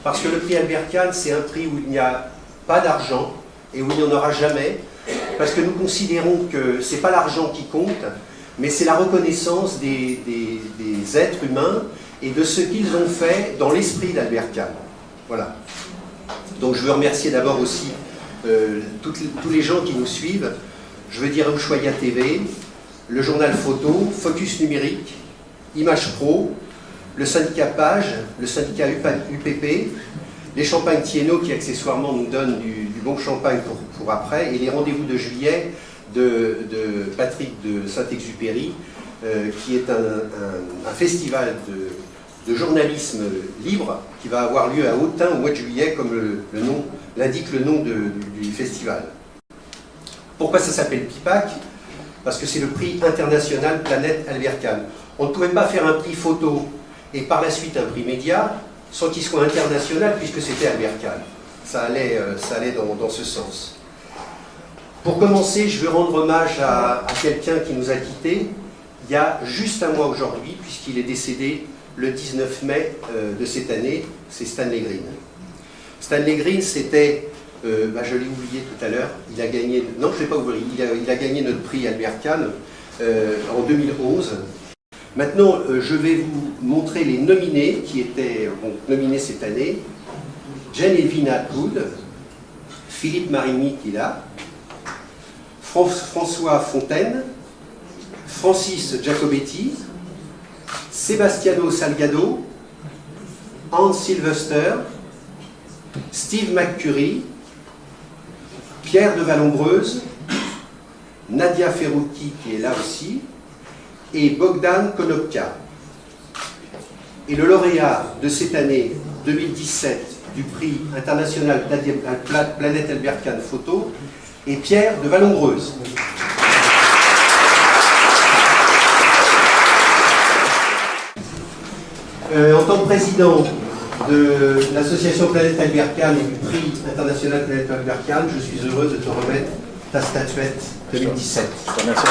parce que le prix Albert Kahn, c'est un prix où il n'y a pas d'argent et où il n'y en aura jamais, parce que nous considérons que ce n'est pas l'argent qui compte, mais c'est la reconnaissance des êtres humains et de ce qu'ils ont fait dans l'esprit d'Albert Kahn. Voilà. Donc je veux remercier d'abord aussi tous les gens qui nous suivent. Je veux dire Ushuaïa TV, le journal photo, Focus Numérique, Image Pro, le syndicat Page, le syndicat UPP, les champagnes Thiénot qui accessoirement nous donnent du bon champagne pour après, et les rendez-vous de juillet de Patrick de Saint-Exupéry, qui est un festival de journalisme libre qui va avoir lieu à Autun au mois de juillet, comme l'indique le nom du festival. Pourquoi ça s'appelle PIPAC? Parce que c'est le prix international Planète Albert Kahn. On ne pouvait pas faire un prix photo et par la suite un prix média sans qu'il soit international, puisque c'était Albert Kahn. Ça allait dans ce sens. Pour commencer, je veux rendre hommage à quelqu'un qui nous a quittés il y a juste un mois aujourd'hui, puisqu'il est décédé le 19 mai de cette année, c'est Stanley Green. Stanley Green, c'était, je l'ai oublié tout à l'heure, il a gagné, non je ne l'ai pas oublié, il a gagné notre prix Albert Kahn en 2011. Maintenant, je vais vous montrer les nominés qui étaient nominés cette année. Jane Elvin Atwood, Philippe Marigny qui est là, François Fontaine, Francis Giacobetti, Sebastiano Salgado, Hans Sylvester, Steve McCurry, Pierre de Vallombreuse, Nadia Ferrucchi qui est là aussi, et Bogdan Konopka. Et le lauréat de cette année 2017 du prix international Planète Albert Kahn Photo est Pierre de Vallombreuse. En tant que président de l'association Planète Albert Kahn et du prix international Planète Albert Kahn, je suis heureux de te remettre ta statuette 2017. Merci.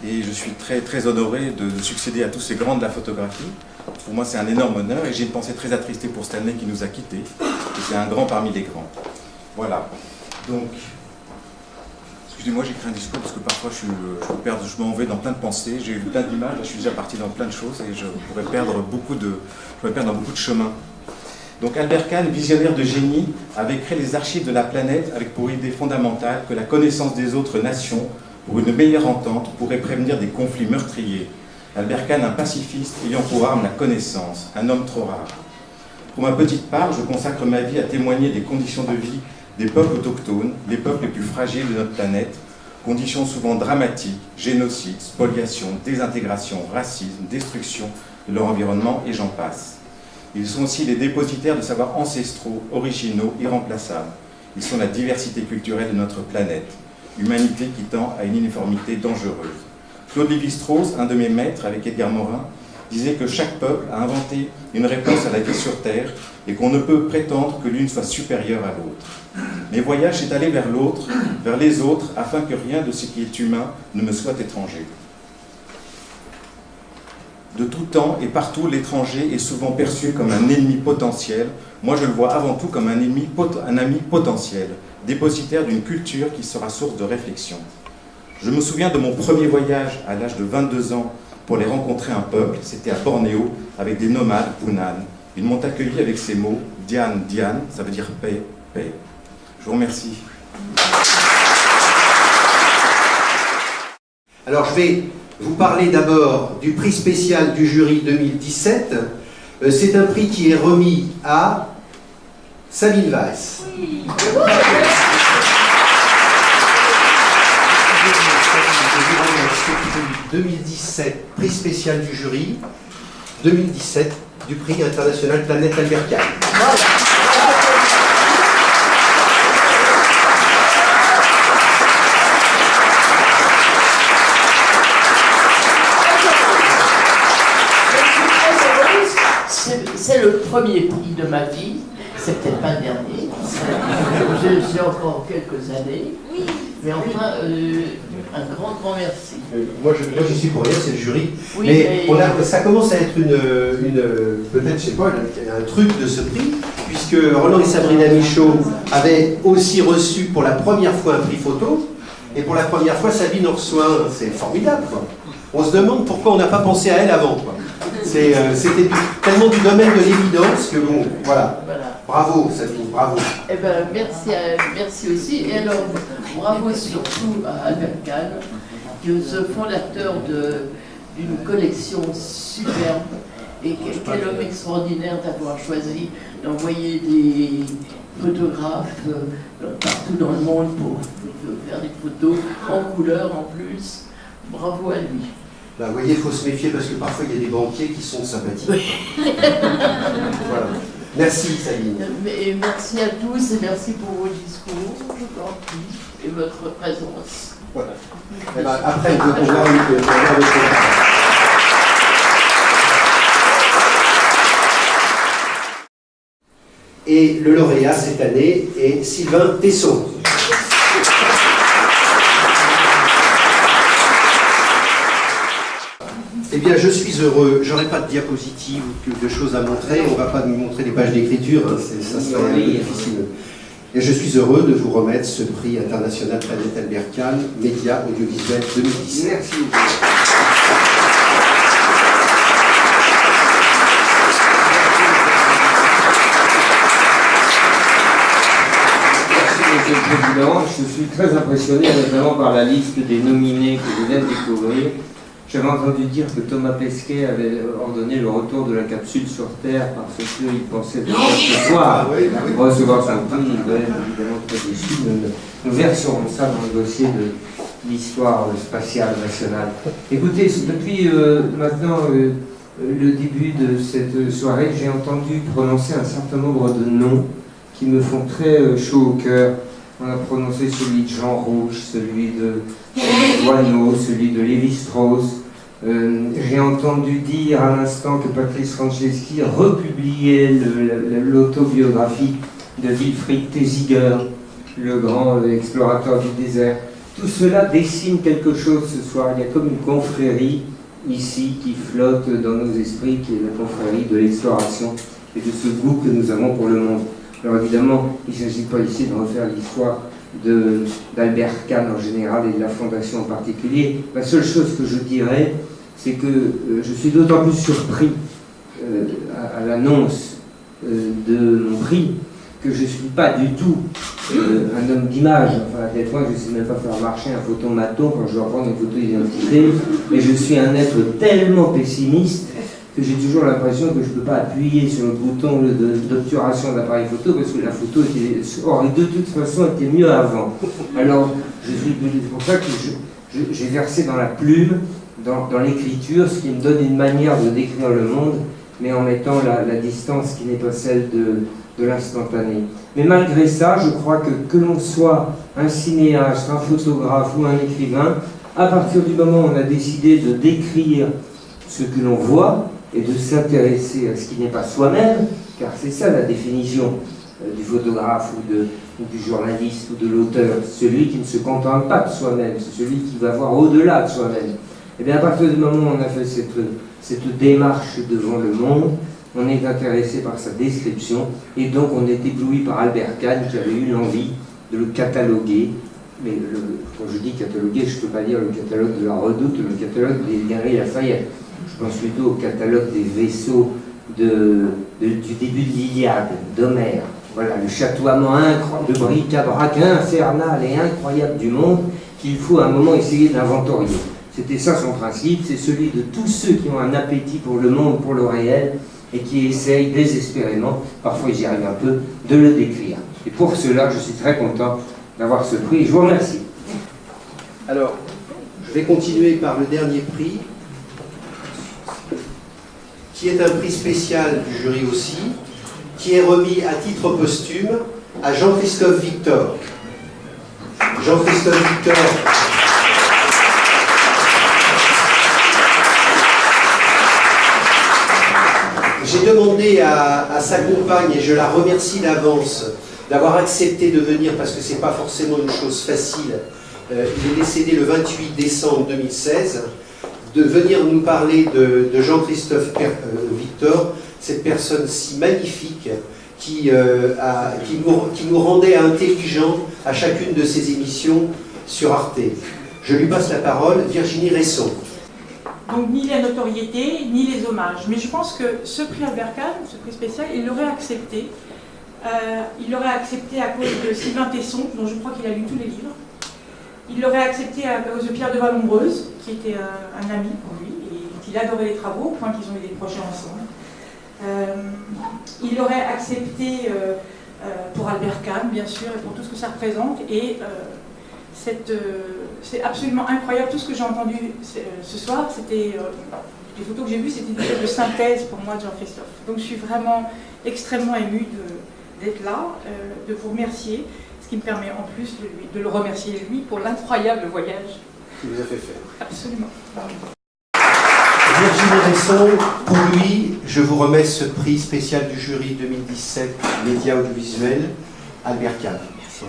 Et je suis très honoré de succéder à tous ces grands de la photographie. Pour moi, c'est un énorme honneur et j'ai une pensée très attristée pour Stanley qui nous a quittés. Et c'est un grand parmi les grands. Voilà. Donc, excusez-moi, j'écris un discours parce que parfois je m'en vais dans plein de pensées. J'ai eu plein d'images, je suis déjà parti dans plein de choses et je pourrais perdre dans beaucoup de chemins. Donc Albert Kahn, visionnaire de génie, avait créé les archives de la planète avec pour idée fondamentale que la connaissance des autres nations pour une meilleure entente pourrait prévenir des conflits meurtriers. Albert Kahn, un pacifiste ayant pour arme la connaissance, un homme trop rare. Pour ma petite part, je consacre ma vie à témoigner des conditions de vie des peuples autochtones, les peuples les plus fragiles de notre planète, conditions souvent dramatiques, génocide, spoliation, désintégration, racisme, destruction de leur environnement et j'en passe. Ils sont aussi les dépositaires de savoirs ancestraux, originaux, irremplaçables. Ils sont la diversité culturelle de notre planète, humanité qui tend à une uniformité dangereuse. Claude Lévi-Strauss, un de mes maîtres avec Edgar Morin, disait que chaque peuple a inventé une réponse à la vie sur Terre et qu'on ne peut prétendre que l'une soit supérieure à l'autre. Mes voyages, c'est aller vers l'autre, vers les autres, afin que rien de ce qui est humain ne me soit étranger. De tout temps et partout, l'étranger est souvent perçu comme un ennemi potentiel. Moi, je le vois avant tout comme un ami potentiel, dépositaire d'une culture qui sera source de réflexion. Je me souviens de mon premier voyage à l'âge de 22 ans pour les rencontrer un peuple. C'était à Bornéo avec des nomades Punan. Ils m'ont accueilli avec ces mots « Dian, Dian », ça veut dire « paix, paix ». Je vous remercie. Alors je vais vous parler d'abord du prix spécial du jury 2017. C'est un prix qui est remis à Sabine Weiss. Oui. 2017, prix spécial du jury, 2017, du prix international Planète Albert Kahn. C'est le premier prix de ma vie, c'est peut-être pas le dernier, J'ai encore quelques années. Mais enfin, un grand merci. Moi, je suis pour rien, c'est le jury. Oui, mais ça commence à être peut-être, je sais pas, un truc de ce prix, puisque Roland et Sabrina Michaud avaient aussi reçu pour la première fois un prix photo, et pour la première fois, Sabine en reçoit un. C'est formidable, quoi. On se demande pourquoi on n'a pas pensé à elle avant, quoi. C'était tellement du domaine de l'évidence que bon, voilà. Bravo Sabine, bravo. Eh ben, merci aussi. Et alors, bravo surtout à Albert Kahn, qui est ce fondateur d'une collection superbe. Et quel homme extraordinaire d'avoir choisi d'envoyer des photographes partout dans le monde pour faire des photos en couleur en plus. Bravo à lui. Là, vous voyez, il faut se méfier parce que parfois il y a des banquiers qui sont sympathiques. Voilà. Merci Sabine. Et merci à tous et merci pour vos discours, je t'en prie, et votre présence. Voilà. Et ben, après, on va voir une Et le lauréat cette année est Sylvain Tesson. Eh bien, je suis heureux. J'aurais pas de diapositive ou de choses à montrer. On ne va pas nous montrer des pages d'écriture. Hein. Ça serait un peu difficile. Et je suis heureux de vous remettre ce prix international Planète Albert Kahn, Média Audiovisuel 2010. Merci. Monsieur le Président, je suis très impressionné notamment par la liste des nominés que je viens de découvrir. J'avais entendu dire que Thomas Pesquet avait ordonné le retour de la capsule sur Terre parce qu'il pensait de ce soir recevoir son prix. Il doit être évidemment très déçu. Nous verserons ça dans le dossier de l'histoire spatiale nationale. Écoutez, depuis maintenant le début de cette soirée, j'ai entendu prononcer un certain nombre de noms qui me font très chaud au cœur. On a prononcé celui de Jean Rouge, celui de Boineau, celui de Lévi-Strauss. J'ai entendu dire à l'instant que Patrice Franceschi republiait l'autobiographie de Wilfried Thesiger, le grand explorateur du désert. Tout cela dessine quelque chose ce soir. Il y a comme une confrérie ici qui flotte dans nos esprits, qui est la confrérie de l'exploration et de ce goût que nous avons pour le monde. Alors évidemment, il ne s'agit pas ici de refaire l'histoire d'Albert Kahn en général et de la Fondation en particulier. La seule chose que je dirais, c'est que je suis d'autant plus surpris à l'annonce de mon prix que je ne suis pas du tout un homme d'image. Enfin, à tel point, je ne sais même pas faire marcher un photomaton quand je dois prendre une photo d'identité, mais je suis un être tellement pessimiste que j'ai toujours l'impression que je ne peux pas appuyer sur le bouton d'obturation d'appareil photo parce que la photo aurait de toute façon été mieux avant. Alors, c'est pour ça que j'ai versé dans la plume, dans l'écriture, ce qui me donne une manière de décrire le monde, mais en mettant la distance qui n'est pas celle de l'instantané. Mais malgré ça, je crois que l'on soit un cinéaste, un photographe ou un écrivain, à partir du moment où on a décidé de décrire ce que l'on voit, et de s'intéresser à ce qui n'est pas soi-même, car c'est ça la définition du photographe ou du journaliste ou de l'auteur, celui qui ne se contente pas de soi-même, c'est celui qui va voir au-delà de soi-même. Et bien à partir du moment où on a fait cette démarche devant le monde, on est intéressé par sa description, et donc on est ébloui par Albert Kahn qui avait eu l'envie de le cataloguer. Mais quand je dis cataloguer, je ne peux pas dire le catalogue de la Redoute, le catalogue des Galeries Lafayette. Je pense plutôt au catalogue des vaisseaux du début de l'Iliade, d'Homère. Voilà, le chatoiement de bric-à-brac infernal et incroyable du monde qu'il faut à un moment essayer d'inventorier. C'était ça son principe, c'est celui de tous ceux qui ont un appétit pour le monde, pour le réel, et qui essayent désespérément, parfois ils y arrivent un peu, de le décrire. Et pour cela, je suis très content d'avoir ce prix, et je vous remercie. Alors, je vais continuer par le dernier prix, qui est un prix spécial du jury aussi, qui est remis à titre posthume à Jean-Christophe Victor. Jean-Christophe Victor. J'ai demandé à sa compagne, et je la remercie d'avance, d'avoir accepté de venir, parce que ce n'est pas forcément une chose facile. Il est décédé le 28 décembre 2016, de venir nous parler de Jean-Christophe Victor, cette personne si magnifique qui nous rendait intelligents à chacune de ses émissions sur Arte. Je lui passe la parole, Virginie Resson. Donc ni la notoriété, ni les hommages. Mais je pense que ce prix Albert Kahn, ce prix spécial, il l'aurait accepté. Il l'aurait accepté à cause de Sylvain Tesson, dont je crois qu'il a lu tous les livres. Il l'aurait accepté à cause de Pierre de Vallombreuse, qui était un ami pour lui, et qu'il adorait les travaux, au point qu'ils ont eu des projets ensemble. Il l'aurait accepté pour Albert Kahn, bien sûr, et pour tout ce que ça représente. Et c'est absolument incroyable. Tout ce que j'ai entendu ce soir, c'était les photos que j'ai vues, c'était des photos de synthèse pour moi de Jean-Christophe. Donc je suis vraiment extrêmement émue d'être là, de vous remercier, ce qui me permet en plus de le remercier lui pour l'incroyable voyage qu'il vous a fait faire. Absolument. Virginie Resson, pour lui, je vous remets ce prix spécial du jury 2017 Médias audiovisuels, Albert Kahn. Merci.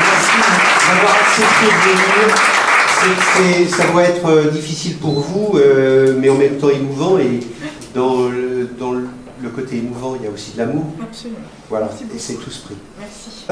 Merci d'avoir accepté de venir. Ça doit être difficile pour vous, mais en même temps émouvant. Et dans le côté émouvant, il y a aussi de l'amour. Absolument. Voilà, et c'est tout ce prix. Merci.